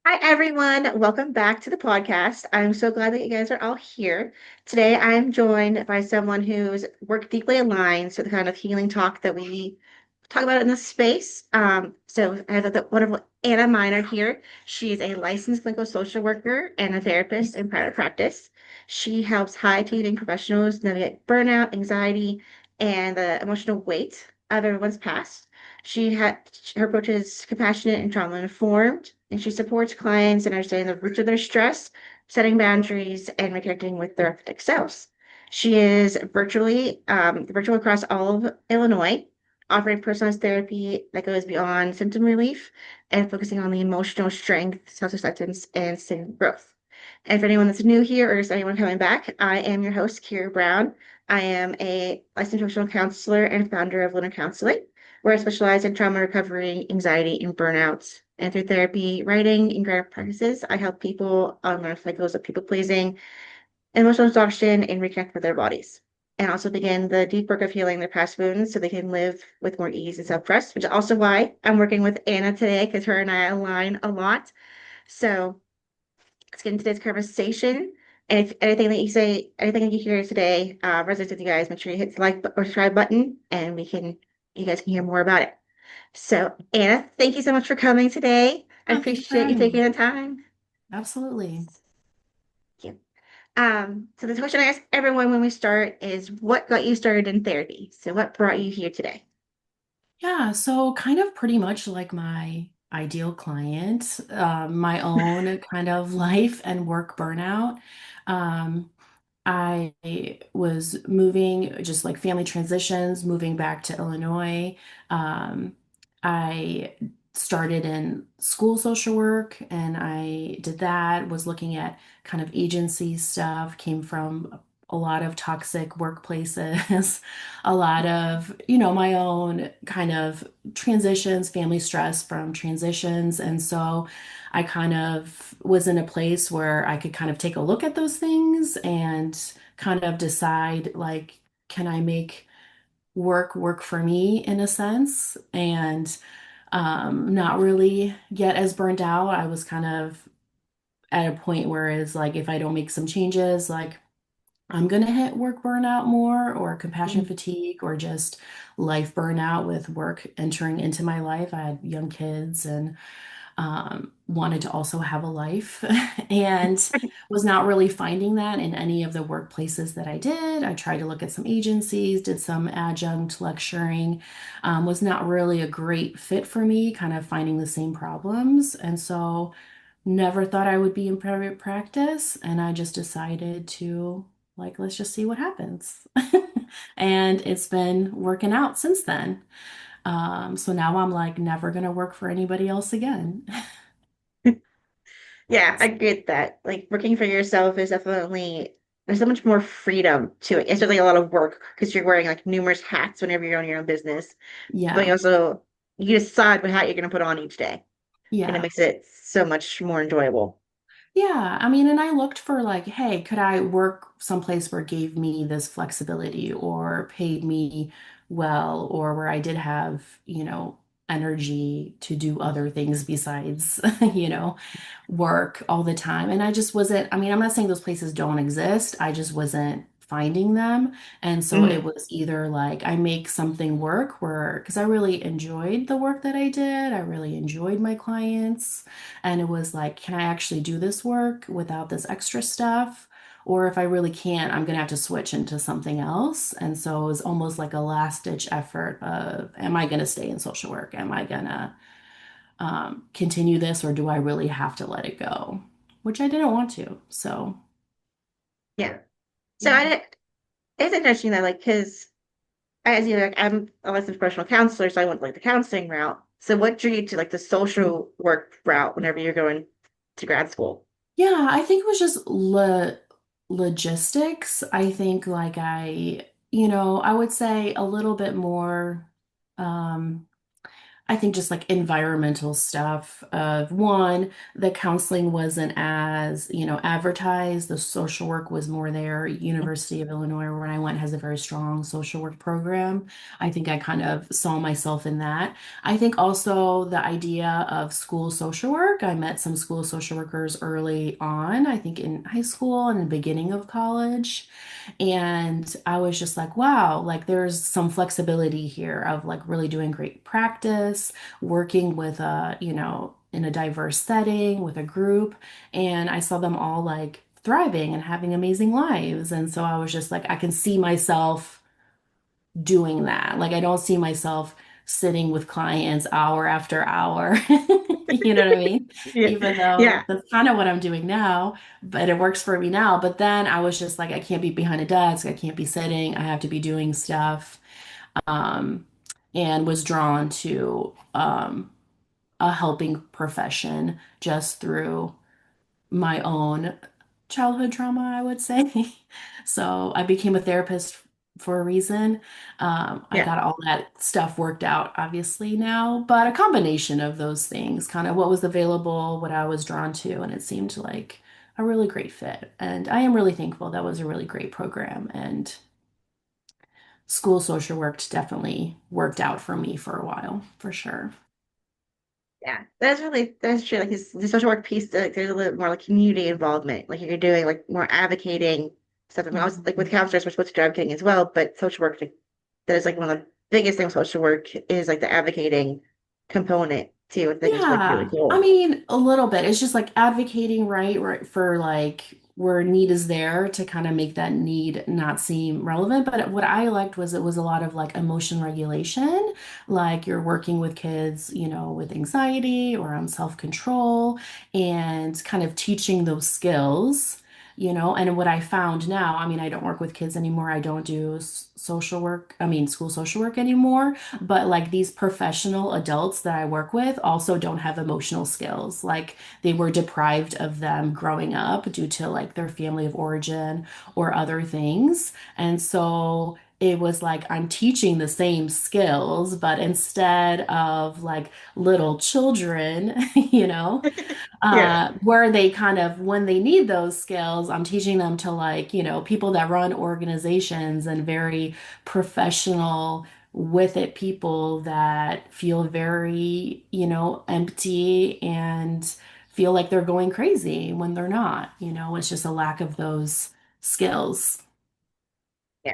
Hi, everyone. Welcome back to the podcast. I'm so glad that you guys are all here. Today, I'm joined by someone whose work deeply aligns with the kind of healing talk that we talk about in this space. So I have the wonderful Anna Miner here. She's a licensed clinical social worker and a therapist in private practice. She helps high-achieving professionals navigate burnout, anxiety, and the emotional weight of everyone's past. She had her approach is compassionate and trauma informed, and she supports clients in understanding the roots of their stress, setting boundaries, and reconnecting with their authentic selves. She is virtual across all of Illinois, offering personalized therapy that goes beyond symptom relief and focusing on the emotional strength, self-acceptance, and sustainable growth. And for anyone that's new here or just anyone coming back, I am your host, Kira Brown. I am a licensed emotional counselor and founder of Lunar Counseling, where I specialize in trauma recovery, anxiety, and burnout. And through therapy, writing, and grant practices, I help people unlearn cycles of people pleasing, emotional exhaustion, and reconnect with their bodies. And also begin the deep work of healing their past wounds so they can live with more ease and self trust, which is also why I'm working with Anna today, because her and I align a lot. So let's get into today's conversation. And if anything that you say, anything that you hear today resonates with you guys, make sure you hit the like or subscribe button, and you guys can hear more about it. So, Anna, thank you so much for coming today. I Oh, thank you for appreciate you having taking me. the time. Absolutely. Thank you. So the question I ask everyone when we start is what got you started in therapy? So what brought you here today? Yeah, so kind of pretty much like my ideal client, my own kind of life and work burnout. Um, I was moving, just like family transitions, moving back to Illinois. Um, I started in school social work and I did that, was looking at kind of agency stuff, came from a lot of toxic workplaces, a lot of, my own kind of transitions, family stress from transitions. And so I kind of was in a place where I could kind of take a look at those things and kind of decide, like, can I make work for me in a sense and not really get as burnt out. I was kind of at a point where it's like if I don't make some changes, like I'm gonna hit work burnout more or compassion Mm. fatigue or just life burnout with work entering into my life. I had young kids and wanted to also have a life and was not really finding that in any of the workplaces that I did. I tried to look at some agencies, did some adjunct lecturing, was not really a great fit for me, kind of finding the same problems. And so never thought I would be in private practice. And I just decided to, like, let's just see what happens. And it's been working out since then. So now I'm like never gonna work for anybody else again. Yeah, I get that. Like working for yourself is definitely there's so much more freedom to it. It's just like a lot of work because you're wearing like numerous hats whenever you're on your own business. But you Yeah. also you decide what hat you're gonna put on each day. And it Yeah. makes it so much more enjoyable. Yeah. I mean, and I looked for like, hey, could I work someplace where it gave me this flexibility or paid me well, or where I did have, energy to do other things besides, work all the time. And I just wasn't, I mean, I'm not saying those places don't exist. I just wasn't finding them. And so it Mhm. was either like I make something work where, because I really enjoyed the work that I did. I really enjoyed my clients. And it was like, can I actually do this work without this extra stuff? Or if I really can't, I'm gonna have to switch into something else. And so it was almost like a last ditch effort of, am I gonna stay in social work? Am I gonna continue this, or do I really have to let it go? Which I didn't want to. So Yeah. So yeah. it's interesting that like because as you know, like I'm a licensed professional counselor, so I went like the counseling route. So what drew you to like the social work route whenever you're going to grad school? Yeah, I think it was just logistics. I think like I would say a little bit more. Um, I think just like environmental stuff of one, the counseling wasn't as, advertised. The social work was more there. University of Illinois, where I went, has a very strong social work program. I think I kind of saw myself in that. I think also the idea of school social work. I met some school social workers early on, I think in high school and the beginning of college. And I was just like, wow, like there's some flexibility here of like really doing great practice, working with in a diverse setting with a group. And I saw them all like thriving and having amazing lives. And so I was just like, I can see myself doing that. Like I don't see myself sitting with clients hour after hour. You know what I mean? Yeah. Even though Yeah. that's kind of what I'm doing now, but it works for me now. But then I was just like, I can't be behind a desk. I can't be sitting. I have to be doing stuff. Um, and was drawn to a helping profession just through my own childhood trauma, I would say. So I became a therapist for a reason. I Yeah. got all that stuff worked out, obviously, now, but a combination of those things, kind of what was available, what I was drawn to, and it seemed like a really great fit. And I am really thankful that was a really great program. And school social work definitely worked out for me for a while, for sure. Yeah, that's true. Like the social work piece, like, there's a little more like community involvement. Like you're doing like more advocating stuff. I mean, I was like with Mhm. counselors, we're supposed to do advocating as well, but social work, like, that is like one of the biggest things with social work is like the advocating component too. I think is like really Yeah, I cool. mean, a little bit. It's just like advocating, right, for like where need is there to kind of make that need not seem relevant. But what I liked was it was a lot of like emotion regulation, like you're working with kids, with anxiety or on self-control and kind of teaching those skills. And what I found now, I mean, I don't work with kids anymore. I don't do social work, I mean, school social work anymore. But like these professional adults that I work with also don't have emotional skills. Like they were deprived of them growing up due to like their family of origin or other things. And so it was like I'm teaching the same skills, but instead of like little children, Yeah. where they kind of, when they need those skills, I'm teaching them to like, people that run organizations and very professional with it people that feel very, empty and feel like they're going crazy when they're not, it's just a lack of those skills. Yeah.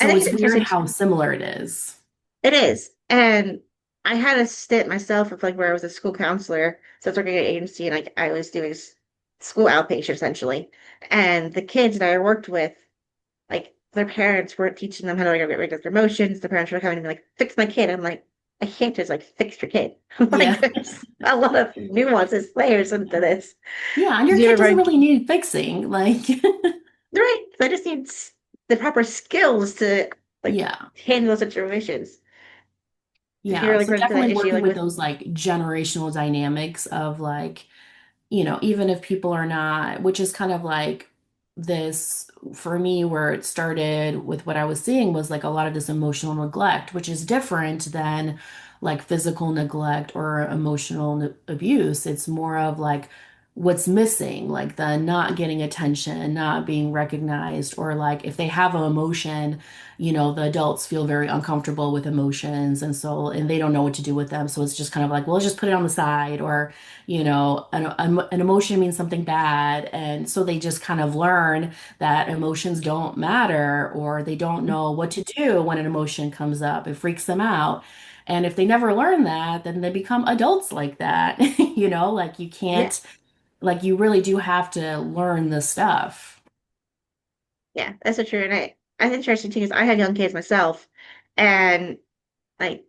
I So think it's it's weird interesting. how similar it is. It is. And I had a stint myself of like where I was a school counselor. So I was working at an agency and like I was doing school outpatient essentially. And the kids that I worked with, like their parents weren't teaching them how to like, get rid of their emotions. The parents were coming to me like, fix my kid. I'm like, I can't just like fix your kid. Like Yeah. there's a lot of nuances, layers into this. Yeah. And your You kid ever doesn't really need fixing. Like, right? I just need the proper skills to like yeah. handle those situations. Did you Yeah. really So run into that definitely issue working like with with those like generational dynamics of like, even if people are not, which is kind of like this for me, where it started with what I was seeing was like a lot of this emotional neglect, which is different than like physical neglect or emotional abuse. It's more of like what's missing, like the not getting attention, not being recognized, or like if they have an emotion, the adults feel very uncomfortable with emotions. And they don't know what to do with them. So it's just kind of like, well, let's just put it on the side or an emotion means something bad. And so they just kind of learn that emotions don't matter or they don't know what to do when an emotion comes up. It freaks them out. And if they never learn that, then they become adults like that. Like you yeah, can't, like you really do have to learn this stuff. yeah, that's so true. And I think interesting too is I had young kids myself, and like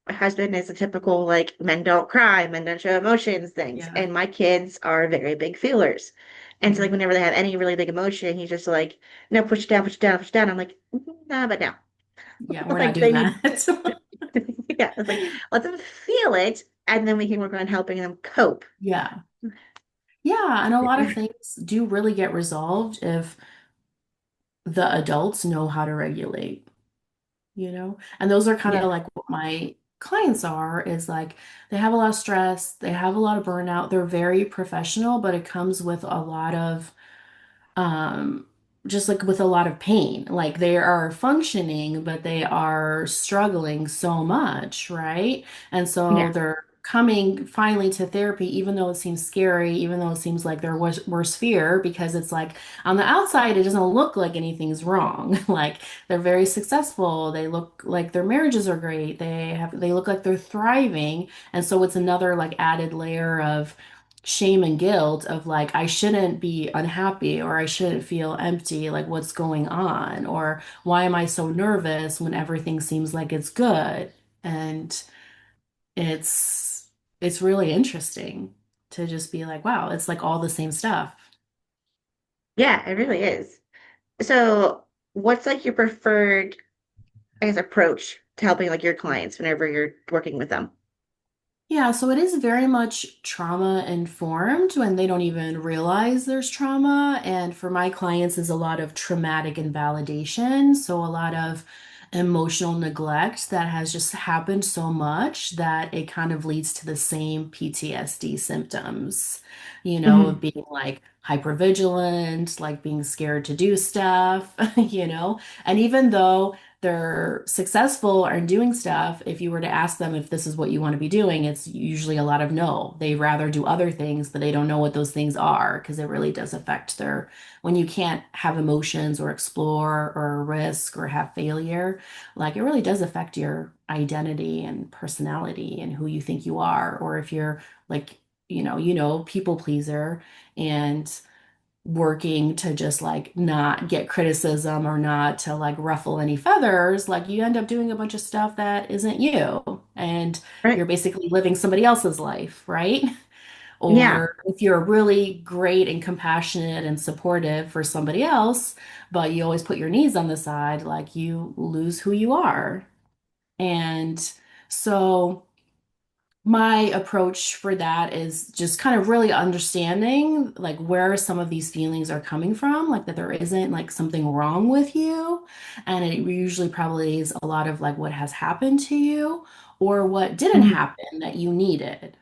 my husband is a typical like men don't cry, men don't show emotions things, Yeah. and my kids are very big feelers. And so like Mhm. whenever they have any really big emotion, he's just like, no, push it down, push it down, push it down. I'm like, nah, but now. Yeah, we're not Like doing they need that. yeah, it's like let them feel it and then we can work on helping them cope. Yeah. Yeah. And a lot of things do really get resolved if the adults know how to regulate. And those are kind of Yeah. like what my clients are is like they have a lot of stress, they have a lot of burnout, they're very professional, but it comes with a lot of um just like with a lot of pain. Like they are functioning, but they are struggling so much, right? And so Yeah. they're coming finally to therapy, even though it seems scary, even though it seems like their worst fear, because it's like on the outside, it doesn't look like anything's wrong. Like they're very successful. They look like their marriages are great. They look like they're thriving. And so it's another like added layer of shame and guilt of like I shouldn't be unhappy or I shouldn't feel empty, like what's going on, or why am I so nervous when everything seems like it's good? And it's it's really interesting to just be like, wow, it's like all the same stuff. Yeah, it really is. So, what's like your preferred, I guess, approach to helping like your clients whenever you're working with them? Yeah, so it is very much trauma informed when they don't even realize there's trauma. And for my clients is a lot of traumatic invalidation. So a lot of emotional neglect that has just happened so much that it kind of leads to the same PTSD symptoms, of Hmm. being like hypervigilant, like being scared to do stuff, And even though they're successful and doing stuff, if you were to ask them if this is what you want to be doing, it's usually a lot of no. They rather do other things, but they don't know what those things are because it really does affect when you can't have emotions or explore or risk or have failure, like it really does affect your identity and personality and who you think you are. Or if you're like, people pleaser and working to just like not get criticism or not to like ruffle any feathers, like you end up doing a bunch of stuff that isn't you. And Right. you're basically living somebody else's life, right? Yeah. Or if you're really great and compassionate and supportive for somebody else, but you always put your needs on the side, like you lose who you are. And so my approach for that is just kind of really understanding like where some of these feelings are coming from, like that there isn't like something wrong with you. And it usually probably is a lot of like what has happened to you or what didn't Hmm. happen that you needed.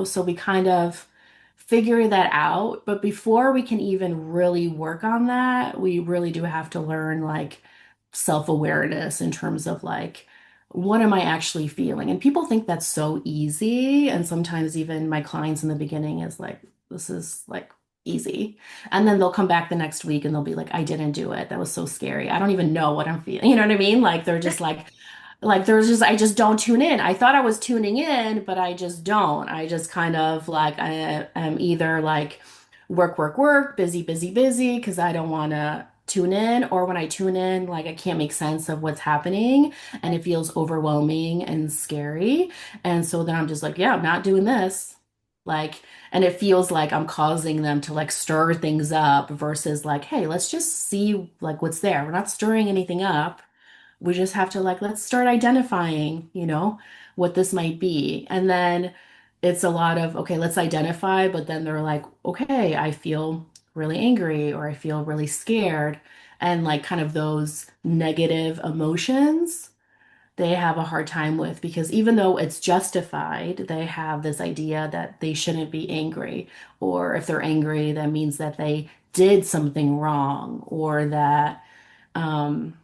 So we kind of figure that out. But before we can even really work on that, we really do have to learn like self-awareness in terms of like, what am I actually feeling? And people think that's so easy. And sometimes even my clients in the beginning is like, this is like easy. And then they'll come back the next week and they'll be like, I didn't do it. That was so scary. I don't even know what I'm feeling. You know what I mean? Like they're just like there's just I just don't tune in. I thought I was tuning in, but I just don't. I just kind of like I am either like work, work, work, busy, busy, busy, because I don't want to tune in, or when I tune in, like I can't make sense of what's happening and it feels overwhelming and scary. And so then I'm just like, yeah, I'm not doing this. Like, and it feels like I'm causing them to like stir things up versus like, hey, let's just see like what's there. We're not stirring anything up. We just have to like, let's start identifying, what this might be. And then it's a lot of, okay, let's identify, but then they're like, okay, I feel really angry or I feel really scared. And like kind of those negative emotions they have a hard time with because even though it's justified, they have this idea that they shouldn't be angry. Or if they're angry, that means that they did something wrong or that, um,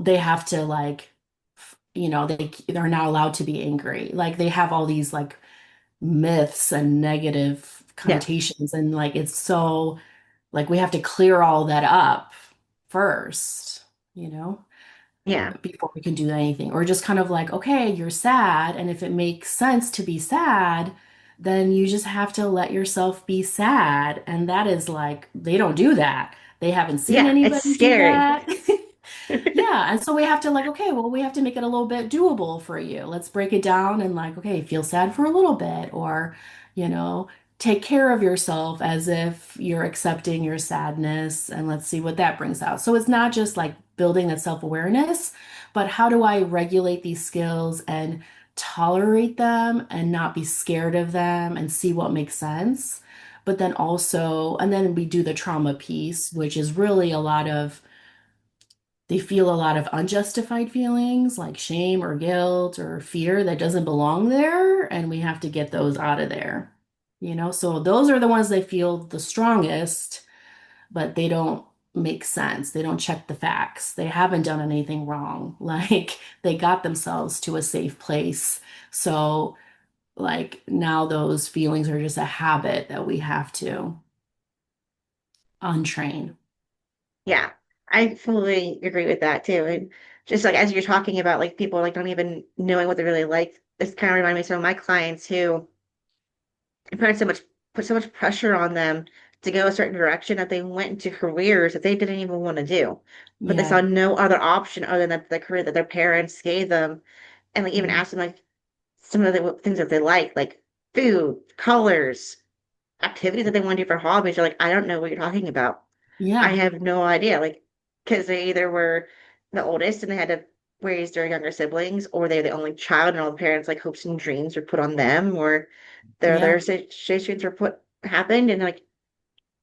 they have to like, they're not allowed to be angry. Like they have all these like myths and negative Yeah. connotations, and like it's so like we have to clear all that up first, you know, Yeah. before we can do anything. Or just kind of like, okay, you're sad, and if it makes sense to be sad, then you just have to let yourself be sad. And that is like, they don't do that. They haven't seen Yeah. It's anybody do scary. that. Yeah, and so we have to like, okay, well, we have to make it a little bit doable for you. Let's break it down and like, okay, feel sad for a little bit, or, you know, take care of yourself as if you're accepting your sadness, and let's see what that brings out. So it's not just like building that self-awareness, but how do I regulate these skills and tolerate them and not be scared of them and see what makes sense. But then also, and then we do the trauma piece, which is really a lot of They feel a lot of unjustified feelings like shame or guilt or fear that doesn't belong there, and we have to get those out of there. So those are the ones they feel the strongest, but they don't make sense. They don't check the facts. They haven't done anything wrong. Like they got themselves to a safe place. So, like, now those feelings are just a habit that we have to untrain. Yeah, I fully agree with that too. And just like as you're talking about like people like don't even knowing what they really like, this kind of reminded me of some of my clients who put so much pressure on them to go a certain direction that they went into careers that they didn't even want to do. But they saw Yeah. no other option other than the career that their parents gave them. And like even Mhm. asked them like some of the things that they like food, colors, activities that they want to do for hobbies. You're like, I don't know what you're talking about. I Yeah. have no idea. Like, because they either were the oldest and they had to raise their younger siblings, or they're the only child and all the parents' like hopes and dreams were put on them, or their Yeah. situations were put happened and like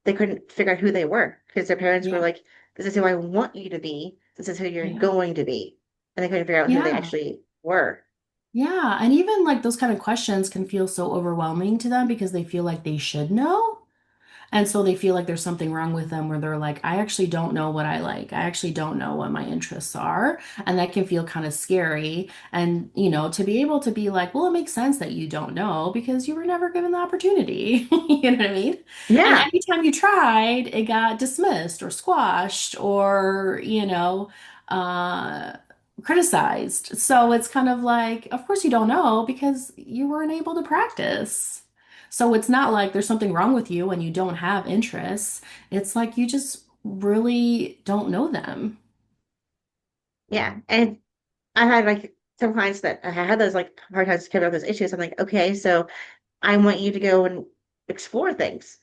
they couldn't figure out who they were because their parents were Yeah. like, "This is who I want you to be. This is who you're Yeah. going to be," and they couldn't figure out who they Yeah. actually were. Yeah. And even like those kind of questions can feel so overwhelming to them because they feel like they should know. And so they feel like there's something wrong with them where they're like, I actually don't know what I like. I actually don't know what my interests are. And that can feel kind of scary. And, to be able to be like, well, it makes sense that you don't know because you were never given the opportunity. You know what I mean? And Yeah, anytime you tried, it got dismissed or squashed or, uh, criticized. So it's kind of like, of course you don't know because you weren't able to practice. So it's not like there's something wrong with you and you don't have interests. It's like you just really don't know them. yeah, and I had like some clients that I had those like hard times coming up with those issues. I'm like, okay, so I want you to go and explore things.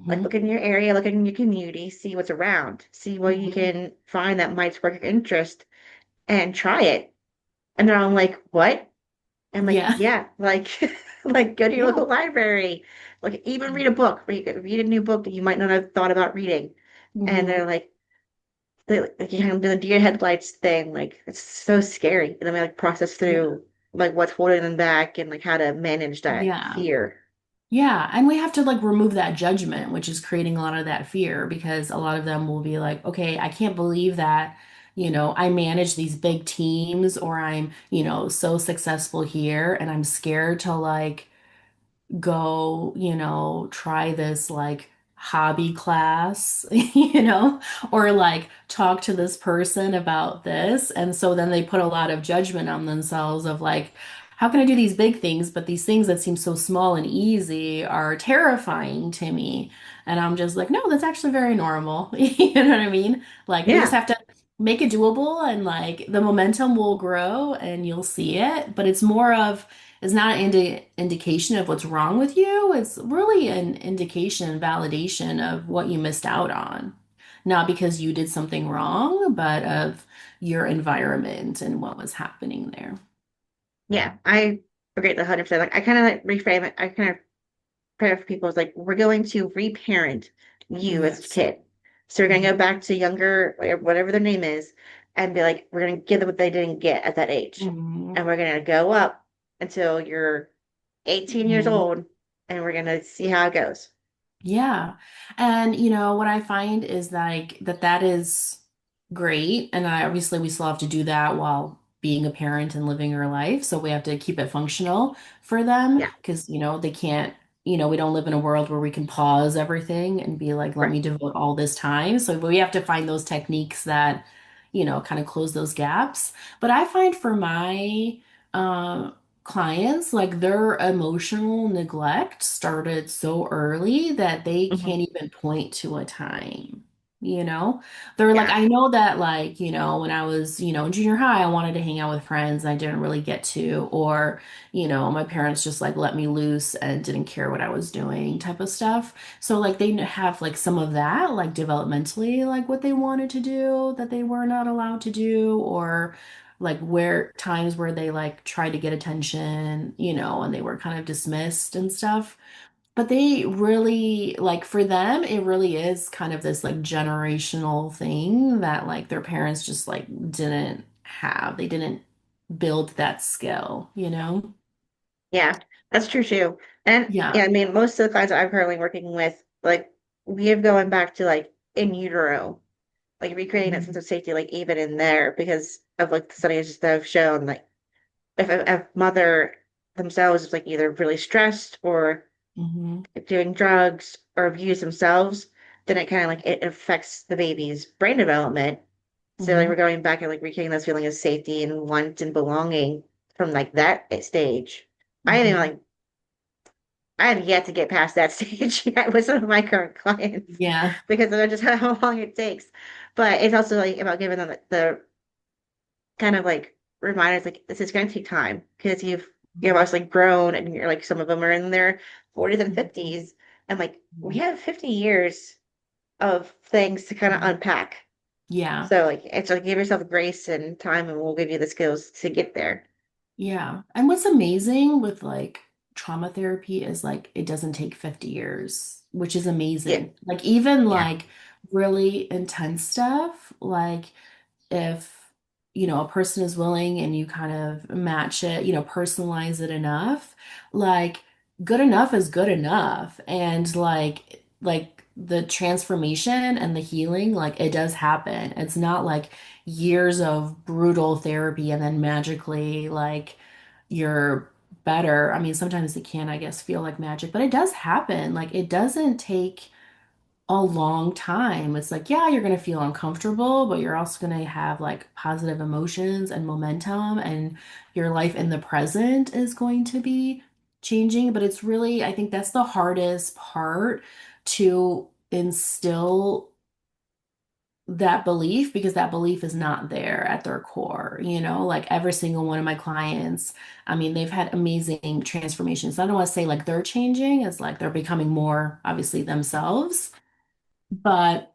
Like Hmm. look in your area, look in your community, see what's around, see what you Hmm. can find that might spark your interest and try it. And they're all like, what? I'm like, Yeah. yeah, like like go to your Yeah. local library. Like even read a book, read a new book that you might not have thought about reading. And Hmm. they're like you kind of do the deer headlights thing, like it's so scary. And then we like process Yeah. through like what's holding them back and like how to manage that Yeah. fear. Yeah. And we have to like remove that judgment, which is creating a lot of that fear because a lot of them will be like, okay, I can't believe that, I manage these big teams or I'm, so successful here and I'm scared to like go, try this like hobby class, or like talk to this person about this. And so then they put a lot of judgment on themselves of like, how can I do these big things, but these things that seem so small and easy are terrifying to me. And I'm just like, no, that's actually very normal. You know what I mean? Like we just Yeah. have to make it doable and like the momentum will grow and you'll see it. But it's more of is not an indication of what's wrong with you. It's really an indication, validation of what you missed out on. Not because you did something wrong, but of your environment and what was happening there. Yeah, I agree with 100%. Like I kind of like reframe it. I kind of pray for people is like we're going to reparent you as a Yes. kid. So we're gonna Mhm. go back to younger, whatever their name is, and be like, we're gonna give them what they didn't get at that age. Mhm. And we're gonna go up until you're 18 years Mhm. old and we're gonna see how it goes. Yeah. And what I find is like that is great. And obviously we still have to do that while being a parent and living our life. So we have to keep it functional for them Yeah, because, they can't, we don't live in a world where we can pause everything and be like, let right. me devote all this time. So we have to find those techniques that, kind of close those gaps. But I find for my um clients, like their emotional neglect started so early that they Hmm. can't even point to a time. You know, they're like, Yeah, I know that, like, when I was, in junior high, I wanted to hang out with friends and I didn't really get to, or, my parents just like let me loose and didn't care what I was doing, type of stuff. So, like, they have like some of that, like, developmentally, like what they wanted to do that they were not allowed to do, or like where times where they like tried to get attention, and they were kind of dismissed and stuff. But they really, like, for them, it really is kind of this like generational thing that like their parents just like didn't have. They didn't build that skill, you know? Yeah, that's true too. And Yeah. yeah, I mean, most of the clients that I'm currently working with, like we have going back to like in utero, like recreating that sense Mhm. of safety, like even in there because of like the studies that have shown like if a mother themselves is like either really stressed or Hmm. doing drugs or abuse themselves, then it kind of like it affects the baby's brain development. So like Hmm. we're going back and like recreating this feeling of safety and want and belonging from like that stage. I haven't Hmm. like I have yet to get past that stage yet with some of my current clients Yeah. because of just how long it takes. But it's also like about giving them the kind of like reminders like this is going to take time because you've Mhm. obviously grown and you're like some of them are in their 40s and 50s and like we have 50 years of things to kind of Mhm. unpack. Yeah. So like it's like give yourself grace and time and we'll give you the skills to get there. Yeah. And what's amazing with like trauma therapy is like it doesn't take 50 years, which is Yeah. amazing. Like even Yeah. like really intense stuff, like if a person is willing and you kind of match it, personalize it enough, like good enough is good enough. And like the transformation and the healing, like it does happen. It's not like years of brutal therapy and then magically like you're better. I mean, sometimes it can, I guess, feel like magic, but it does happen. Like it doesn't take a long time. It's like, yeah, you're going to feel uncomfortable, but you're also going to have like positive emotions and momentum, and your life in the present is going to be changing. But it's really, I think that's the hardest part to instill that belief because that belief is not there at their core, like every single one of my clients. I mean, they've had amazing transformations. I don't want to say like they're changing, it's like they're becoming more obviously themselves. But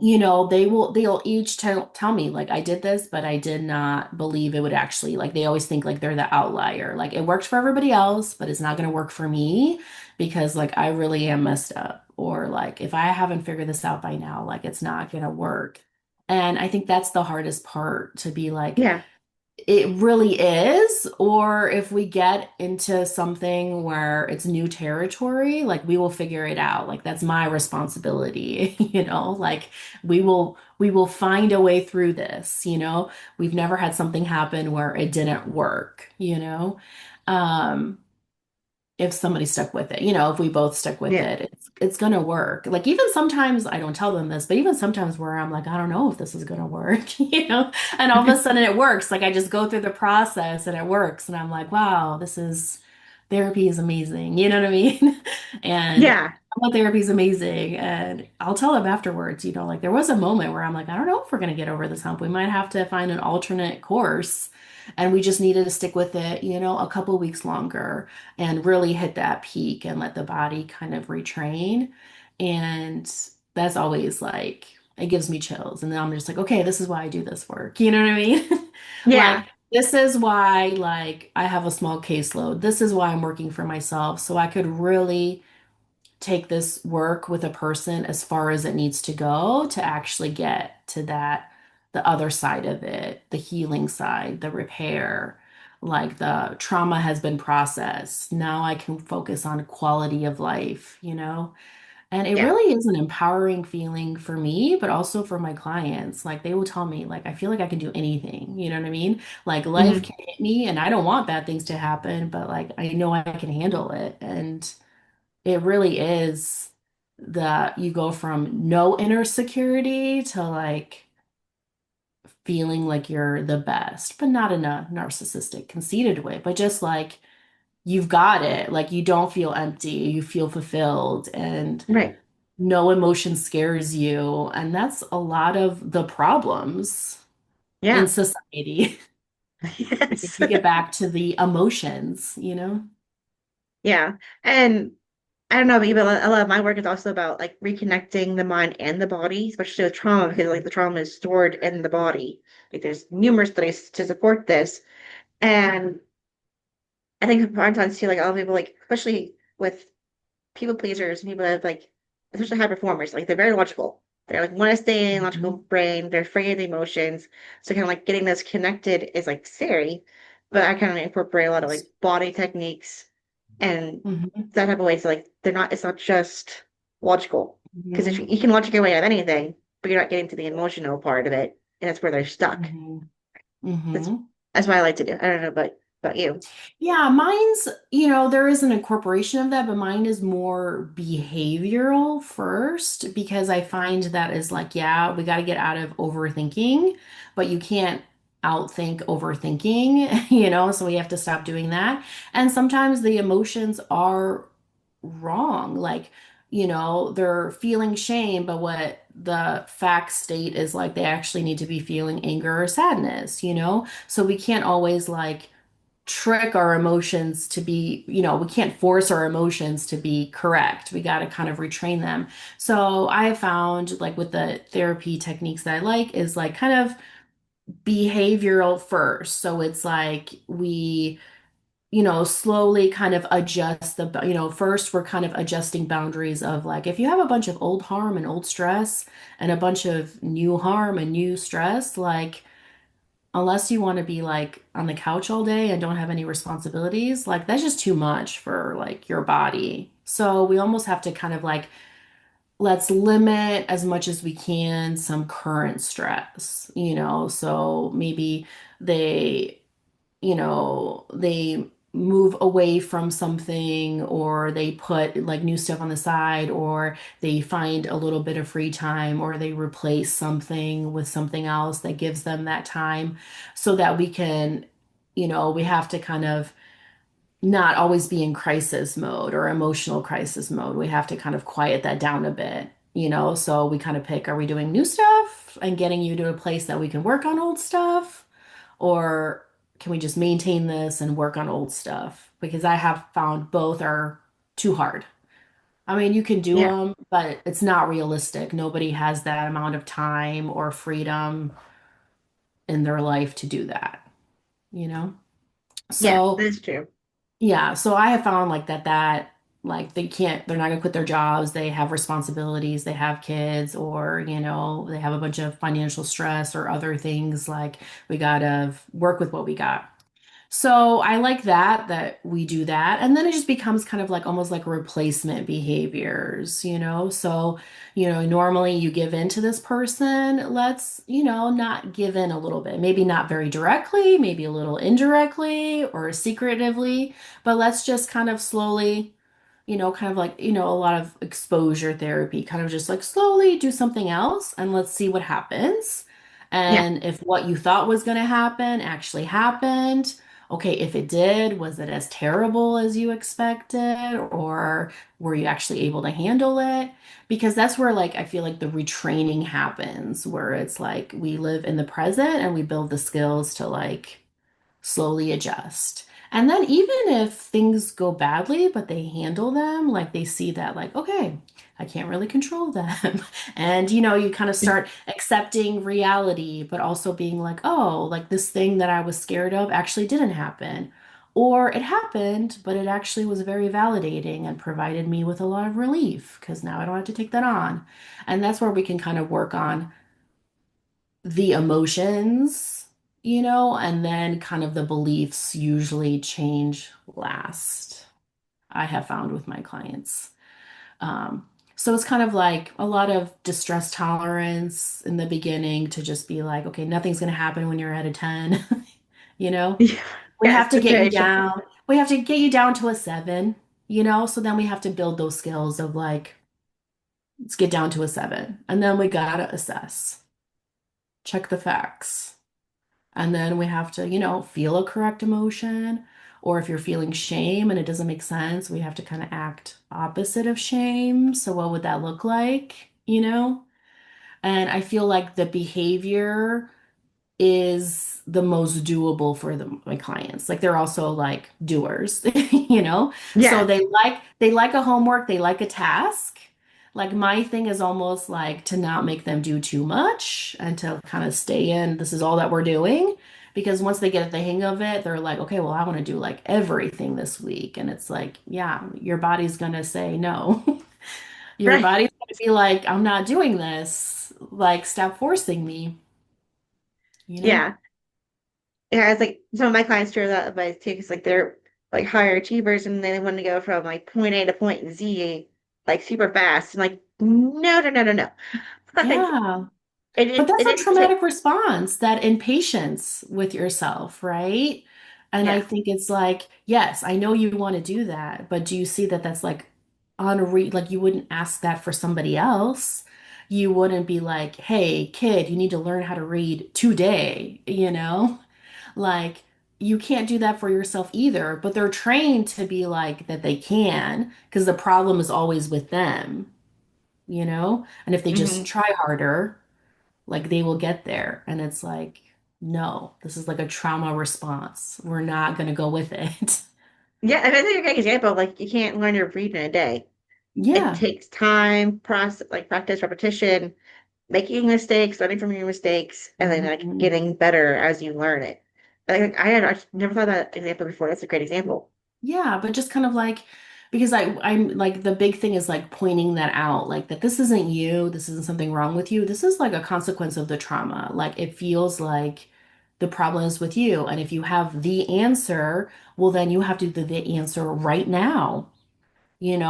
they'll each tell me like I did this, but I did not believe it would actually like they always think like they're the outlier. Like it worked for everybody else, but it's not going to work for me because like I really am messed up. Or like if I haven't figured this out by now, like it's not going to work. And I think that's the hardest part to be like, Yeah. it really is, or if we get into something where it's new territory, like we will figure it out. Like that's my responsibility, like we will find a way through this. We've never had something happen where it didn't work. Um, if somebody stuck with it, if we both stuck with Yeah. it, it's gonna work. Like even sometimes I don't tell them this, but even sometimes where I'm like, I don't know if this is gonna work, and all of a sudden it works. Like I just go through the process and it works, and I'm like, wow, this is therapy is amazing. You know what I mean? And Yeah. therapy is amazing, and I'll tell them afterwards. Like there was a moment where I'm like, I don't know if we're gonna get over this hump. We might have to find an alternate course. And we just needed to stick with it, a couple weeks longer and really hit that peak and let the body kind of retrain. And that's always like, it gives me chills. And then I'm just like, okay, this is why I do this work. You know what I mean? Like, Yeah. this is why, like, I have a small caseload. This is why I'm working for myself. So I could really take this work with a person as far as it needs to go to actually get to the other side of it, the healing side, the repair. Like the trauma has been processed. Now I can focus on quality of life. And it Yeah. really is an empowering feeling for me, but also for my clients. Like they will tell me, like, I feel like I can do anything. You know what I mean? Like life Hmm. can hit me and I don't want bad things to happen, but like I know I can handle it. And it really is that you go from no inner security to like feeling like you're the best, but not in a narcissistic, conceited way, but just like you've got it. Like you don't feel empty, you feel fulfilled, and Right. no emotion scares you. And that's a lot of the problems in Yeah. society. If Yes. you get back to the emotions. Yeah. And I don't know, but even a lot of my work is also about like reconnecting the mind and the body, especially with trauma, because like the trauma is stored in the body. Like there's numerous studies to support this. And I think sometimes too, like a lot of people like, especially with people pleasers and people that like, especially high performers, like they're very logical. They're like want to stay in logical Mhm. brain. They're afraid of the emotions. So kind of like getting this connected is like scary. But I kind of incorporate a lot of like body techniques and Mhm. that type of way. So like they're not. It's not just logical because if Mhm. you can logic your way out of anything, but you're not getting to the emotional part of it, and that's where they're stuck. Mhm. That's Mhm. that's what I like to do. I don't know about you. Yeah, mine's, there is an incorporation of that, but mine is more behavioral first because I find that is like, yeah, we got to get out of overthinking, but you can't outthink overthinking, so we have to stop doing that. And sometimes the emotions are wrong. Like, they're feeling shame, but what the fact state is like they actually need to be feeling anger or sadness. So we can't always like trick our emotions to be, we can't force our emotions to be correct. We got to kind of retrain them. So I have found like with the therapy techniques that I like is like kind of behavioral first. So it's like we, slowly kind of adjust first we're kind of adjusting boundaries of like if you have a bunch of old harm and old stress and a bunch of new harm and new stress, like unless you want to be like on the couch all day and don't have any responsibilities, like that's just too much for like your body. So we almost have to kind of like let's limit as much as we can some current stress. So maybe they, they move away from something or they put like new stuff on the side or they find a little bit of free time or they replace something with something else that gives them that time so that we can, we have to kind of not always be in crisis mode or emotional crisis mode. We have to kind of quiet that down a bit. So we kind of pick, are we doing new stuff and getting you to a place that we can work on old stuff? Or can we just maintain this and work on old stuff? Because I have found both are too hard. I mean, you can do Yeah. them, but it's not realistic. Nobody has that amount of time or freedom in their life to do that? Yeah, So, that's true. yeah, so I have found like that like they're not gonna quit their jobs, they have responsibilities, they have kids, or they have a bunch of financial stress or other things like we gotta work with what we got. So I like that we do that. And then it just becomes kind of like almost like replacement behaviors. So, normally you give in to this person. Let's, not give in a little bit. Maybe not very directly, maybe a little indirectly or secretively, but let's just kind of slowly, kind of like, a lot of exposure therapy, kind of just like slowly do something else and let's see what happens. Yeah. And if what you thought was going to happen actually happened, okay, if it did, was it as terrible as you expected, or were you actually able to handle it? Because that's where, like, I feel like the retraining happens, where it's like we live in the present and we build the skills to, like, slowly adjust. And then even if things go badly, but they handle them, like they see that, like, okay, I can't really control them. And you kind of start accepting reality, but also being like, oh, like this thing that I was scared of actually didn't happen. Or it happened, but it actually was very validating and provided me with a lot of relief because now I don't have to take that on. And that's where we can kind of work on the emotions, and then kind of the beliefs usually change last, I have found with my clients. Um, so it's kind of like a lot of distress tolerance in the beginning to just be like, okay, nothing's going to happen when you're at a 10, you know? Yeah. We Yes, have to it's get you very true. down. We have to get you down to a 7. So then we have to build those skills of like, let's get down to a 7. And then we gotta assess, check the facts. And then we have to, feel a correct emotion. Or if you're feeling shame and it doesn't make sense, we have to kind of act opposite of shame. So what would that look like? And I feel like the behavior is the most doable for my clients. Like they're also like doers, you know? So Yeah. they like a homework, they like a task. Like my thing is almost like to not make them do too much and to kind of stay in, this is all that we're doing. because once they get the hang of it, they're like, okay, well, I want to do like everything this week. And it's like, yeah, your body's gonna say no. Your Right. body's gonna be like, I'm not doing this. Like, stop forcing me, you know? Yeah. Yeah, it's like some of my clients share that advice too, because like they're like higher achievers and they want to go from like point A to point Z like super fast. And like, no, no, no, no, no. Like Yeah. But it that's a didn't take. traumatic response, that impatience with yourself, right? And I Yeah. think it's like, yes, I know you want to do that, but do you see that that's like like you wouldn't ask that for somebody else. You wouldn't be like, hey, kid, you need to learn how to read today, you know? Like, you can't do that for yourself either, but they're trained to be like that they can because the problem is always with them, you know? And if they just Hmm. try harder, like they will get there. And it's like, no, this is like a trauma response. We're not going to go with it. Yeah, I mean, I think a great example. Like you can't learn to read in a day. It Yeah. takes time, process, like practice, repetition, making mistakes, learning from your mistakes, and then like Mhm. getting better as you learn it. Like, I never thought of that example before. That's a great example. Yeah, but just kind of like, because I'm like, the big thing is like pointing that out, like that this isn't you, this isn't something wrong with you. This is like a consequence of the trauma. Like it feels like the problem is with you. And if you have the answer, well, then you have to do the answer right now,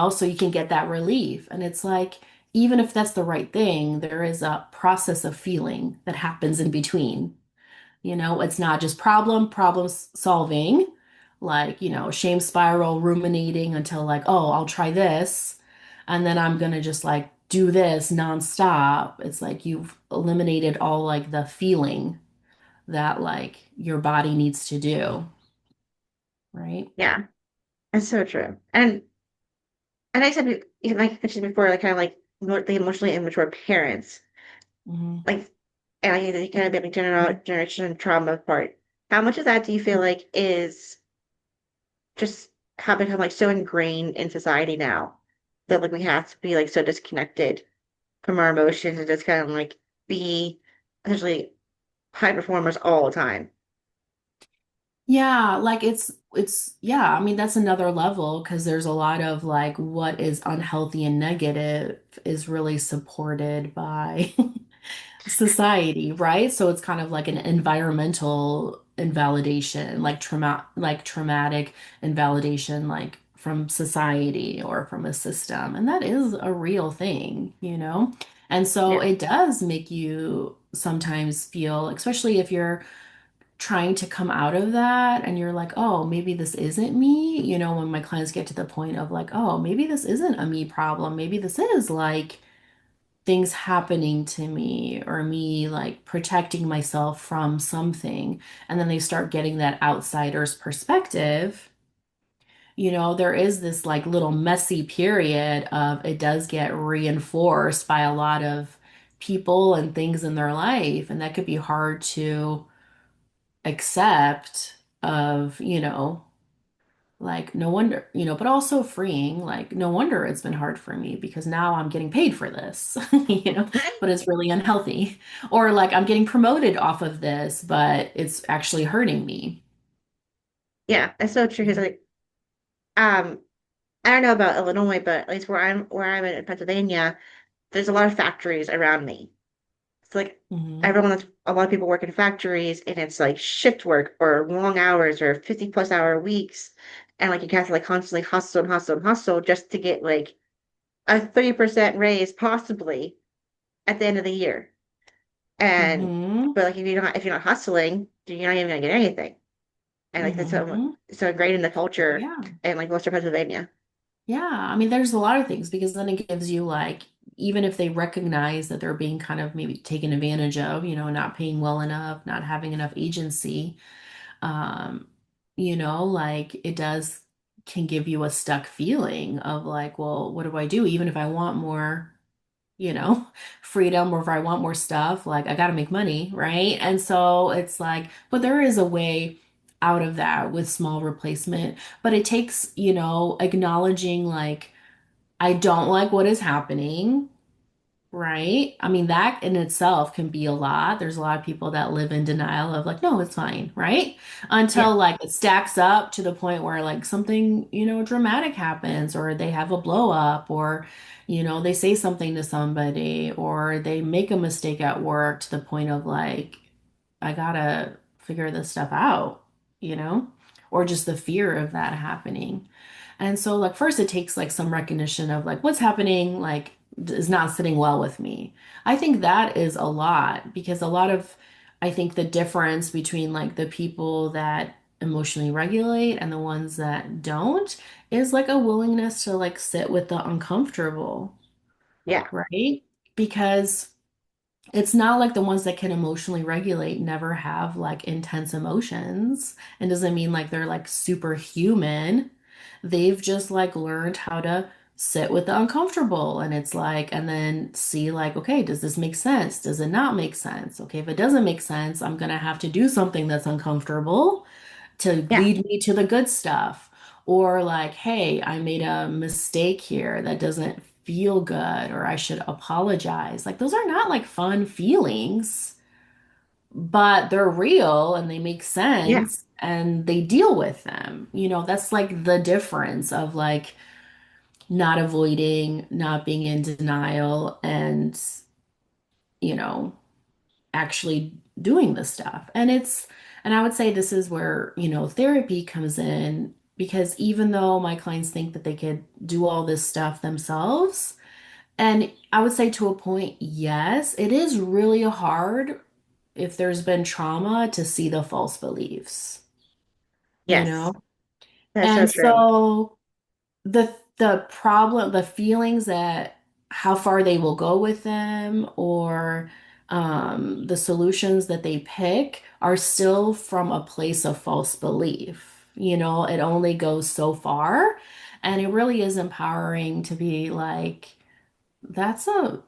so you can get that relief. And it's like, even if that's the right thing, there is a process of feeling that happens in between. It's not just problem solving, like, shame spiral, ruminating until like, oh, I'll try this. And then I'm gonna just like do this nonstop. It's like you've eliminated all like the feeling that like your body needs to do, right? Yeah, that's so true. And I said, like I mentioned before, like kind of like the emotionally immature parents, Hmm. like, and I think kind of been like generation trauma part. How much of that do you feel like is just have become like so ingrained in society now that like we have to be like so disconnected from our emotions and just kind of like be essentially high performers all the time? Yeah, like yeah, I mean that's another level because there's a lot of like what is unhealthy and negative is really supported by society, right? So it's kind of like an environmental invalidation, like traumatic invalidation, like from society or from a system. And that is a real thing. And so Yeah. it does make you sometimes feel, especially if you're trying to come out of that and you're like, oh, maybe this isn't me. When my clients get to the point of like, oh, maybe this isn't a me problem. Maybe this is like things happening to me or me like protecting myself from something. And then they start getting that outsider's perspective. There is this like little messy period of it does get reinforced by a lot of people and things in their life. And that could be hard to accept of, like no wonder, but also freeing, like no wonder it's been hard for me because now I'm getting paid for this, but it's really unhealthy. Or like I'm getting promoted off of this, but it's actually hurting me. Yeah, that's so true. Because like, um, I don't know about Illinois, but at least where I'm in Pennsylvania, there's a lot of factories around me. It's like Hmm. a lot of people work in factories, and it's like shift work or long hours or 50 plus hour weeks, and like you have to like constantly hustle and hustle and hustle just to get like a 30% raise possibly at the end of the year. And Hmm. but like if you're not hustling, you're not even gonna get anything. And like that's Hmm. so ingrained in the culture Yeah. in like Western Pennsylvania. Yeah. I mean, there's a lot of things because then it gives you like, even if they recognize that they're being kind of maybe taken advantage of, not paying well enough, not having enough agency, um, like it does can give you a stuck feeling of like, well, what do I do? Even if I want more, you know, freedom, or if I want more stuff, like I got to make money, right? And so it's like, but there is a way out of that with small replacement, but it takes, acknowledging like, I don't like what is happening, right? I mean, that in itself can be a lot. There's a lot of people that live in denial of like, no, it's fine, right? Yeah, Until like it stacks up to the point where like something, dramatic happens, or they have a blow up, or, they say something to somebody, or they make a mistake at work to the point of like, I gotta figure this stuff out, you know? Or just the fear of that happening. And so, like, first, it takes like some recognition of like what's happening, like, is not sitting well with me. I think that is a lot because a lot of, I think the difference between like the people that emotionally regulate and the ones that don't is like a willingness to like sit with the uncomfortable, yeah, right? Because it's not like the ones that can emotionally regulate never have like intense emotions and doesn't mean like they're like superhuman. They've just like learned how to sit with the uncomfortable and it's like, and then see like, okay, does this make sense? Does it not make sense? Okay, if it doesn't make sense, I'm gonna have to do something that's uncomfortable to yeah, lead me to the good stuff. Or like, hey, I made a mistake here that doesn't feel good, or I should apologize. Like, those are not like fun feelings, but they're real and they make yeah, sense and they deal with them. That's like the difference of like not avoiding, not being in denial, and, you know, actually doing the stuff. And I would say this is where, therapy comes in because even though my clients think that they could do all this stuff themselves, and I would say to a point, yes, it is really hard if there's been trauma to see the false beliefs, you yes. know? That's so And true. so the problem, the feelings that how far they will go with them, or the solutions that they pick are still from a place of false belief. It only goes so far, and it really is empowering to be like, that's a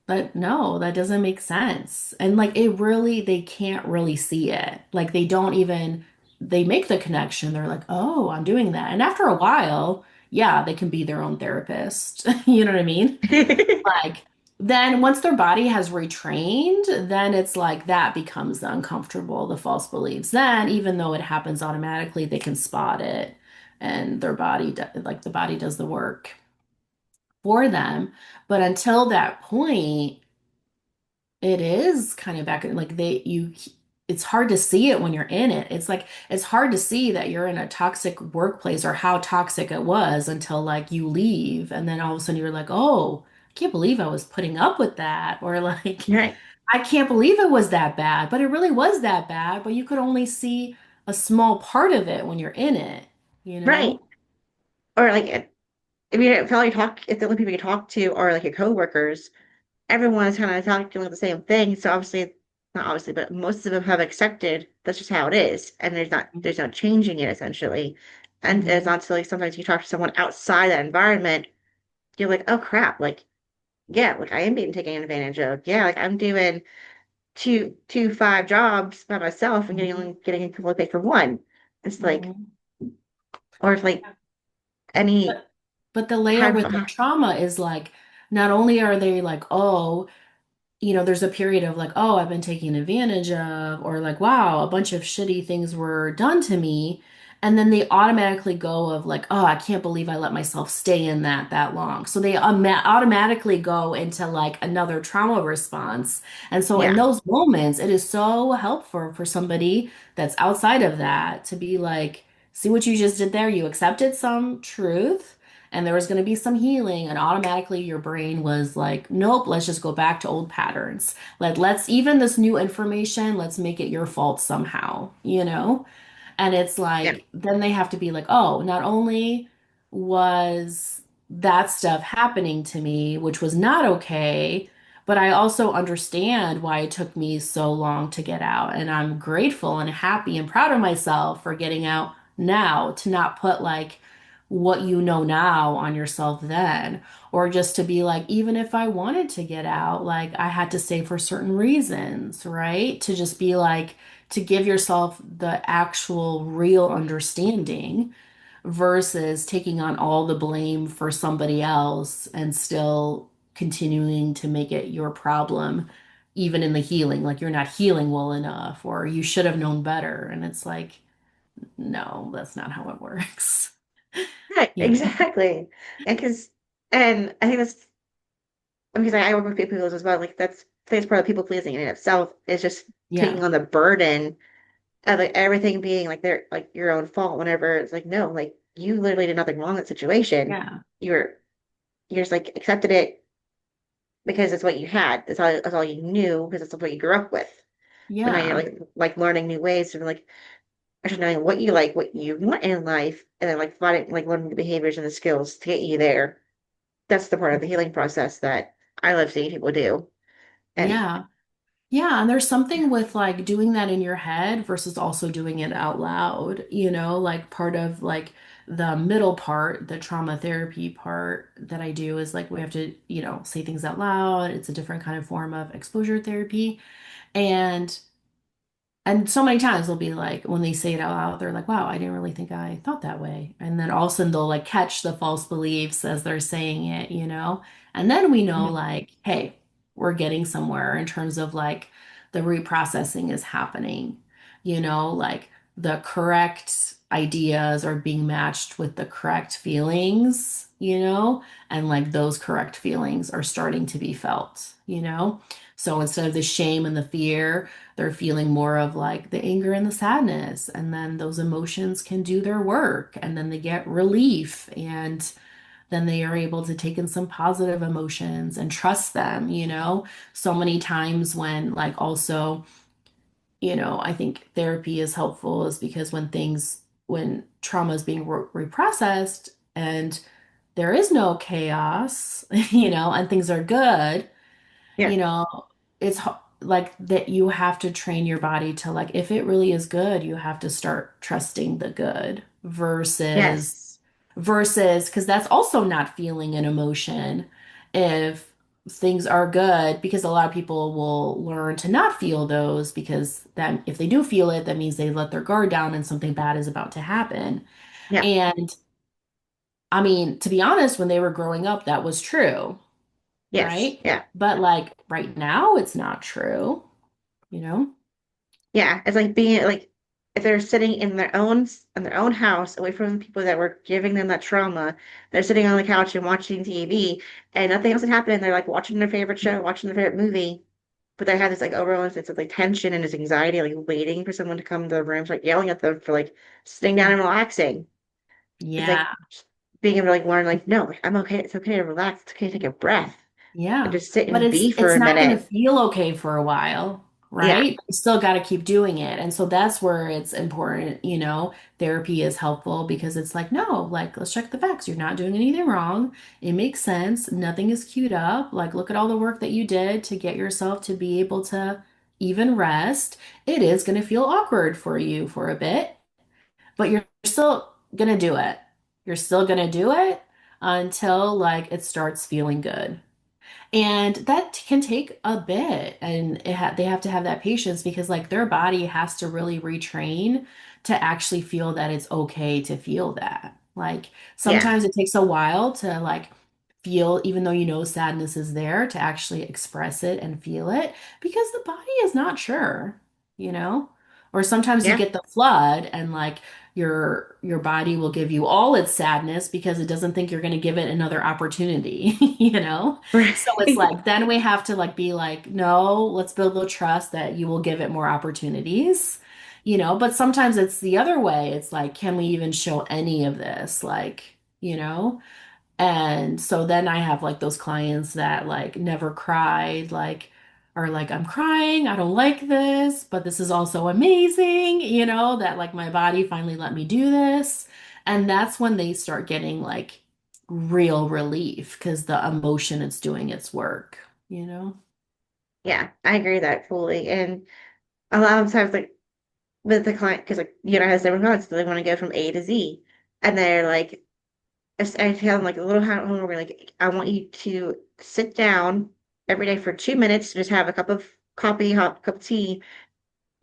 but no, that doesn't make sense. And like it really, they can't really see it. Like they don't even, they make the connection. They're like, oh, I'm doing that. And after a while, yeah, they can be their own therapist. You know what I mean? Like then once their body has retrained, then it's like that becomes the uncomfortable, the false beliefs. Then even though it happens automatically, they can spot it and their body, like the body does the work for them. But until that point, it is kind of back like it's hard to see it when you're in it. It's like it's hard to see that you're in a toxic workplace or how toxic it was until like you leave and then all of a sudden you're like, "Oh, I can't believe I was putting up with that." Or like, Right, "I can't believe it was that bad." But it really was that bad, but you could only see a small part of it when you're in it, you right. know? Or like, if you if all you talk, if the only people you talk to are like your coworkers, everyone is kind of talking about the same thing. So obviously, not obviously, but most of them have accepted that's just how it is, and there's no changing it essentially. And it's Mhm. not until like sometimes you talk to someone outside that environment, you're like, oh crap, like yeah, like I am being taken advantage of. Yeah, like I'm doing two 5 jobs by myself and getting Mhm. only getting people paid for one. It's like, Mhm. or if like any But the layer high, with the trauma is like, not only are they like, oh, there's a period of like, oh, I've been taken advantage of, or like, wow, a bunch of shitty things were done to me. And then they automatically go of like, oh, I can't believe I let myself stay in that long. So they automatically go into like another trauma response. And so in yeah, those moments, it is so helpful for somebody that's outside of that to be like, see what you just did there? You accepted some truth and there was going to be some healing, and automatically your brain was like, nope, let's just go back to old patterns. Let's even this new information, let's make it your fault somehow. And it's yeah, like, then they have to be like, oh, not only was that stuff happening to me, which was not okay, but I also understand why it took me so long to get out. And I'm grateful and happy and proud of myself for getting out now, to not put like what you know now on yourself then, or just to be like, even if I wanted to get out, like I had to stay for certain reasons, right? To just be like, to give yourself the actual real understanding versus taking on all the blame for somebody else and still continuing to make it your problem, even in the healing, like you're not healing well enough, or you should have known better. And it's like, no, that's not how it works. Right, You know? exactly. And and I think that's because I work with people as well. Like that's part of people pleasing in itself is just Yeah. taking on the burden of like everything being like their like your own fault. Whenever it's like no, like you literally did nothing wrong in that situation. Yeah. You're you just like accepted it because it's what you had. That's all you knew because that's what you grew up with. But now you're Yeah. like learning new ways to like actually knowing what you like, what you want in life, and then like finding like learning the behaviors and the skills to get you there. That's the part of the healing process that I love seeing people do. And Yeah. Yeah, and there's something with like doing that in your head versus also doing it out loud, like part of like the middle part, the trauma therapy part that I do is like we have to, say things out loud. It's a different kind of form of exposure therapy. And so many times they'll be like, when they say it out loud, they're like, wow, I didn't really think I thought that way. And then all of a sudden they'll like catch the false beliefs as they're saying it. And then we know mhm, like, hey, we're getting somewhere in terms of like the reprocessing is happening, like the correct ideas are being matched with the correct feelings, and like those correct feelings are starting to be felt. So instead of the shame and the fear, they're feeling more of like the anger and the sadness. And then those emotions can do their work and then they get relief. And then they are able to take in some positive emotions and trust them. So many times when, like, also, I think therapy is helpful is because when trauma is being reprocessed and there is no chaos, and things are good, yeah, you know, like that you have to train your body to like, if it really is good, you have to start trusting the good yes, versus, because that's also not feeling an emotion if things are good, because a lot of people will learn to not feel those because then if they do feel it, that means they let their guard down and something bad is about to happen. yeah, And I mean, to be honest, when they were growing up, that was true, yes, right? yeah. But like right now, it's not true, you know? Yeah, it's like being like if they're sitting in their own house away from the people that were giving them that trauma, they're sitting on the couch and watching TV and nothing else is happening. They're like watching their favorite show, watching their favorite movie, but they have this like overall sense of like tension and this anxiety, like waiting for someone to come to the room, like yelling at them for like sitting down and relaxing. It's like Yeah. being able to like learn like, no, like, I'm okay. It's okay to relax. It's okay to take a breath and Yeah. just sit But and it's be for it's a not going to minute. feel okay for a while, Yeah. right? You still got to keep doing it. And so that's where it's important. Therapy is helpful because it's like, no, like let's check the facts. You're not doing anything wrong. It makes sense. Nothing is queued up. Like look at all the work that you did to get yourself to be able to even rest. It is going to feel awkward for you for a bit, but you're still going to do it. You're still going to do it until like it starts feeling good. And that can take a bit, and they have to have that patience because like their body has to really retrain to actually feel that it's okay to feel that. Like Yeah. sometimes it takes a while to like feel, even though sadness is there, to actually express it and feel it because the body is not sure. Or sometimes you Yeah. get the flood and like your body will give you all its sadness because it doesn't think you're going to give it another opportunity, you know? So it's Right. like, then we have to like be like, no, let's build the trust that you will give it more opportunities. But sometimes it's the other way. It's like, can we even show any of this? Like. And so then I have like those clients that like never cried, like, are like, I'm crying, I don't like this, but this is also amazing, that like my body finally let me do this. And that's when they start getting like real relief because the emotion is doing its work. Yeah, I agree with that fully. And a lot of times, like with the client, because like has different clients, so they want to go from A to Z, and they're like, I tell them like a little homework, like I want you to sit down every day for 2 minutes, just have a cup of coffee, hot cup of tea,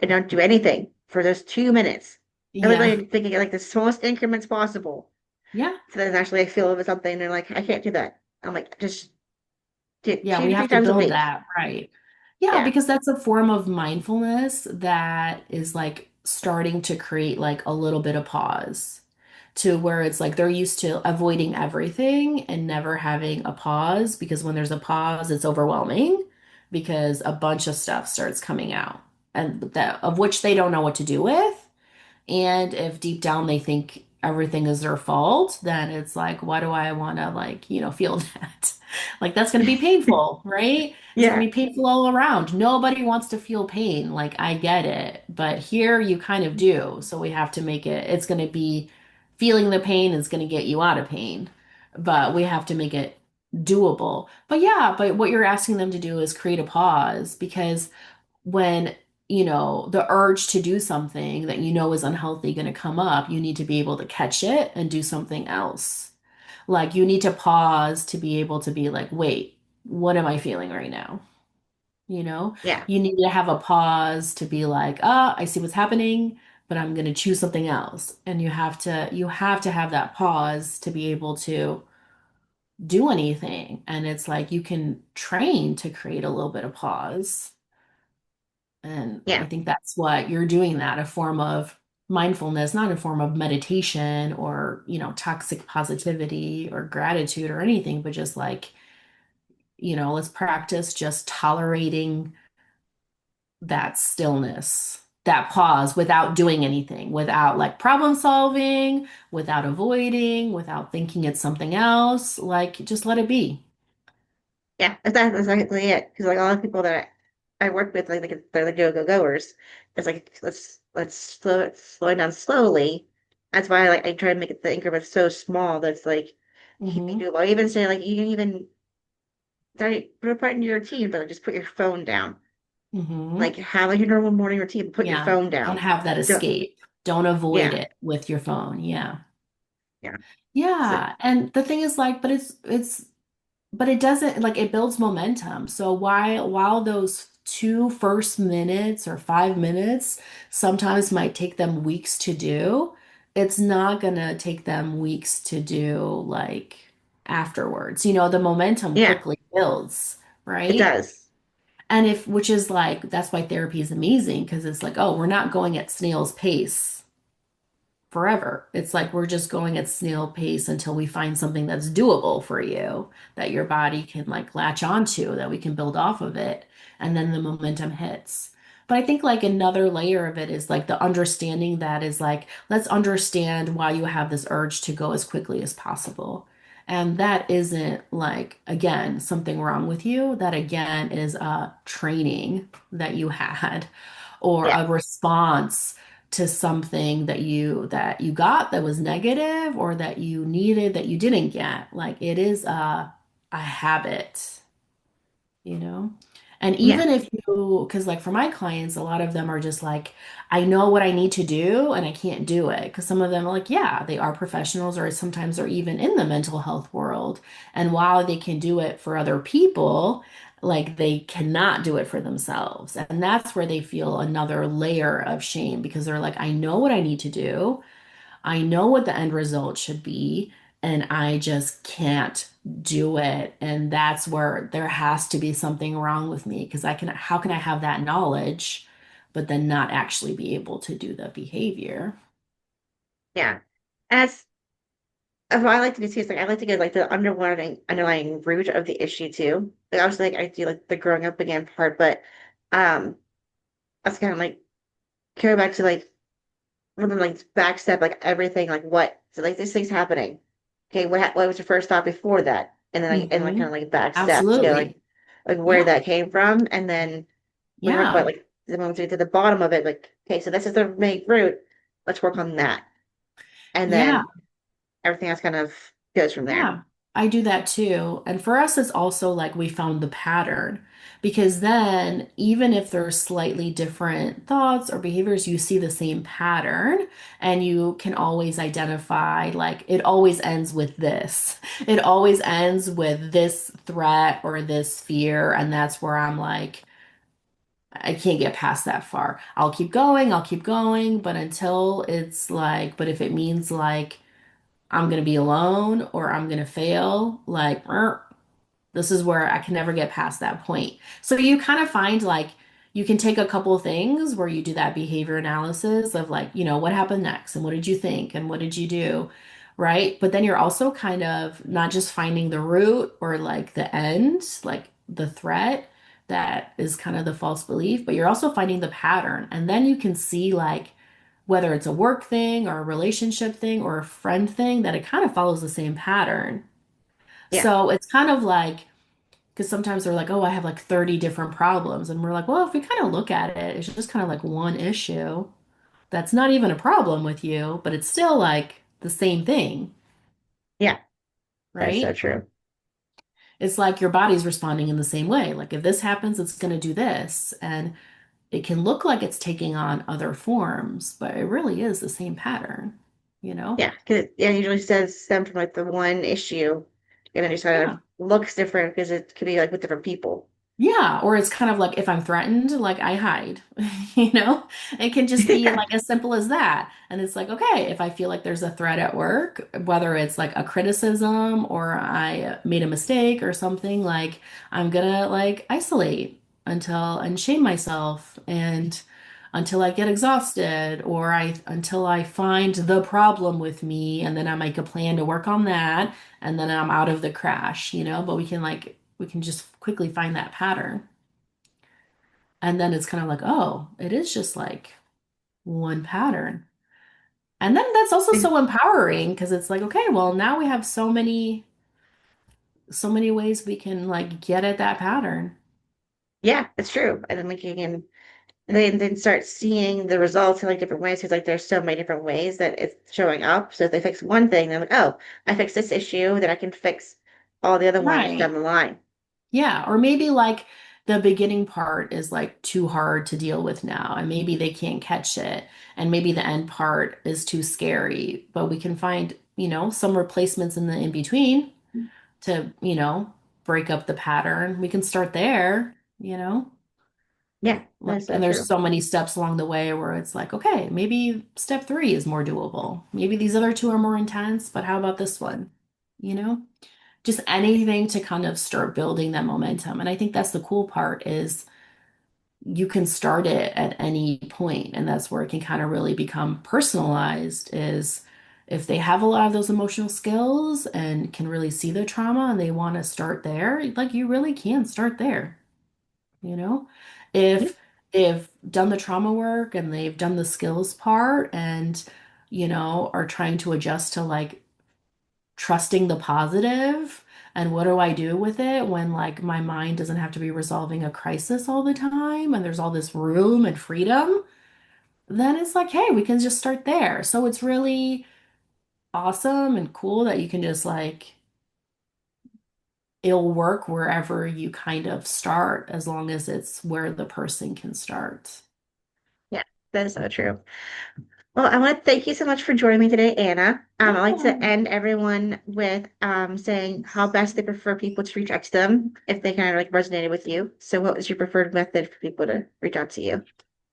and don't do anything for those 2 minutes. And Yeah. literally thinking like the smallest increments possible. Yeah. So then actually I feel it was something, and they're like, I can't do that. I'm like, just Yeah, two we to three have to times a build week. that, right? Yeah, Yeah. because that's a form of mindfulness that is like starting to create like a little bit of pause to where it's like they're used to avoiding everything and never having a pause because when there's a pause, it's overwhelming because a bunch of stuff starts coming out and that of which they don't know what to do with. And if deep down they think everything is their fault, then it's like, why do I want to like, feel that? Like that's going to be painful, right? It's going to Yeah. be painful all around. Nobody wants to feel pain. Like I get it, but here you kind of do. So we have to make it, it's going to be feeling the pain is going to get you out of pain, but we have to make it doable. But yeah, but what you're asking them to do is create a pause because when the urge to do something that you know is unhealthy going to come up, you need to be able to catch it and do something else. Like you need to pause to be able to be like, wait, what am I feeling right now? You know, Yeah. you need to have a pause to be like, ah, I see what's happening, but I'm going to choose something else. And you have to have that pause to be able to do anything. And it's like you can train to create a little bit of pause. And I Yeah. think that's what you're doing that, a form of mindfulness, not a form of meditation or, toxic positivity or gratitude or anything, but just like, let's practice just tolerating that stillness, that pause without doing anything, without like problem solving, without avoiding, without thinking it's something else. Like, just let it be. Yeah. That's exactly it. Because like a lot of people that I work with, like they're the go-go-goers. It's like let's slow it down slowly. That's why I try to make it the increment so small that's like keeping Hmm. doable. I even say like you can even put a part in your routine, but like, just put your phone down. Hmm. Like have like your normal morning routine, but put your Yeah. phone Don't down. have that Don't, escape. Don't avoid yeah, it with your phone. Yeah. yeah. So, Yeah, and the thing is like, but it doesn't like it builds momentum. So while those 2 first minutes or 5 minutes sometimes might take them weeks to do, it's not gonna take them weeks to do like afterwards. The momentum yeah, quickly builds, it right? does. And which is like that's why therapy is amazing because it's like, oh, we're not going at snail's pace forever. It's like we're just going at snail pace until we find something that's doable for you, that your body can like latch onto, that we can build off of it, and then the momentum hits. But I think like another layer of it is like the understanding that is like, let's understand why you have this urge to go as quickly as possible. And that isn't like, again, something wrong with you. That again is a training that you had or Yeah, a response to something that you got that was negative or that you needed that you didn't get. Like it is a habit, you know? And yeah, even if you, because like for my clients, a lot of them are just like, I know what I need to do and I can't do it. Because some of them are like, yeah, they are professionals or sometimes they're even in the mental health world. And while they can do it for other people, like they cannot do it for themselves. And that's where they feel another layer of shame because they're like, I know what I need to do. I know what the end result should be, and I just can't do it. And that's where there has to be something wrong with me because how can I have that knowledge, but then not actually be able to do the behavior? yeah. As what I like to do too is like I like to get like the underlying root of the issue too. Like obviously like I do like the growing up again part, but um that's kind of like go back to like from like backstep like everything like what so like this thing's happening. Okay, what was your first thought before that? And then like Hmm. kind of like backstep to go Absolutely. like where Yeah. that came from, and then we talk about Yeah. like the moment we get to the bottom of it, like okay, so this is the main root. Let's work on that, and Yeah. then everything else kind of goes from there. Yeah, I do that too. And for us, it's also like we found the pattern because then, even if there's slightly different thoughts or behaviors, you see the same pattern and you can always identify, like, it always ends with this. It always ends with this threat or this fear. And that's where I'm like, I can't get past that far. I'll keep going, but until it's like, but if it means like, I'm gonna be alone or I'm gonna fail, like This is where I can never get past that point. So you kind of find like you can take a couple of things where you do that behavior analysis of like, what happened next and what did you think and what did you do? Right? But then you're also kind of not just finding the root or like the end, like the threat that is kind of the false belief, but you're also finding the pattern. And then you can see like whether it's a work thing or a relationship thing or a friend thing, that it kind of follows the same pattern. Yeah, So it's kind of like, because sometimes they're like, oh, I have like 30 different problems. And we're like, well, if we kind of look at it, it's just kind of like one issue that's not even a problem with you, but it's still like the same thing, yeah, that's so right? true. It's like your body's responding in the same way. Like if this happens, it's going to do this. And it can look like it's taking on other forms, but it really is the same pattern, you know? Yeah, because it usually says stem from like the one issue, and then just kind of Yeah. looks different because it could be like with different people. Yeah, or it's kind of like if I'm threatened, like I hide, It can just be Yeah, like as simple as that. And it's like, okay, if I feel like there's a threat at work, whether it's like a criticism or I made a mistake or something, like I'm gonna like isolate and shame myself and until I get exhausted or I until I find the problem with me and then I make a plan to work on that and then I'm out of the crash. But we can just quickly find that pattern. And then it's kind of like, oh, it is just like one pattern. And then that's also so empowering because it's like, okay, well, now we have so many ways we can like get at that pattern. yeah, it's true. And then like you can then start seeing the results in like different ways because like there's so many different ways that it's showing up. So if they fix one thing, they're like, oh, I fixed this issue, then I can fix all the other ones down Right. the line. Yeah. Or maybe like the beginning part is like too hard to deal with now, and maybe they can't catch it. And maybe the end part is too scary, but we can find, some replacements in the in between to, break up the pattern. We can start there. Yeah, Like, that's so and there's true. so many steps along the way where it's like, okay, maybe step three is more doable. Maybe these other two are more intense, but how about this one? You know, just anything to kind of start building that momentum. And I think that's the cool part is you can start it at any point, and that's where it can kind of really become personalized is if they have a lot of those emotional skills and can really see the trauma and they want to start there, like you really can start there, you know? Yeah, If they've done the trauma work and they've done the skills part and, are trying to adjust to like trusting the positive and what do I do with it when like my mind doesn't have to be resolving a crisis all the time and there's all this room and freedom, then it's like, hey, we can just start there. So it's really awesome and cool that you can just like it'll work wherever you kind of start as long as it's where the person can start. yeah, that is so true. Well, I want to thank you so much for joining me today, Anna. I like to Yeah. end everyone with saying how best they prefer people to reach out to them if they kind of like resonated with you. So, what was your preferred method for people to reach out to you?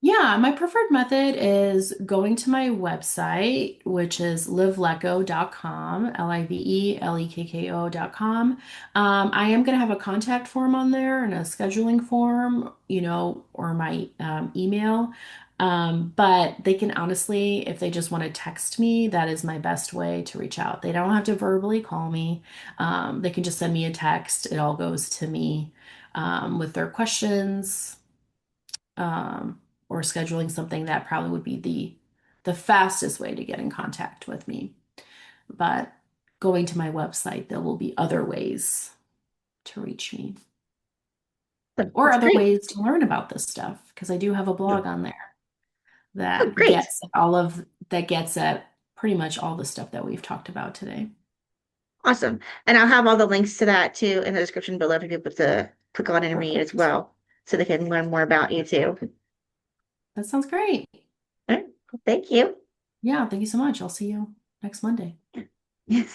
Yeah, my preferred method is going to my website, which is livelekko.com, livelekko.com. I am going to have a contact form on there and a scheduling form, or my email. But they can honestly, if they just want to text me, that is my best way to reach out. They don't have to verbally call me. They can just send me a text. It all goes to me with their questions or scheduling something that probably would be the fastest way to get in contact with me. But going to my website, there will be other ways to reach me or That's other great. ways to learn about this stuff because I do have a blog on there Oh, that great. gets at pretty much all the stuff that we've talked about today. Awesome. And I'll have all the links to that too in the description below for people to click on and read as Perfect. well so they can learn more about you too. That sounds great. All right. Well, thank you. Yeah, thank you so much. I'll see you next Monday. Yes.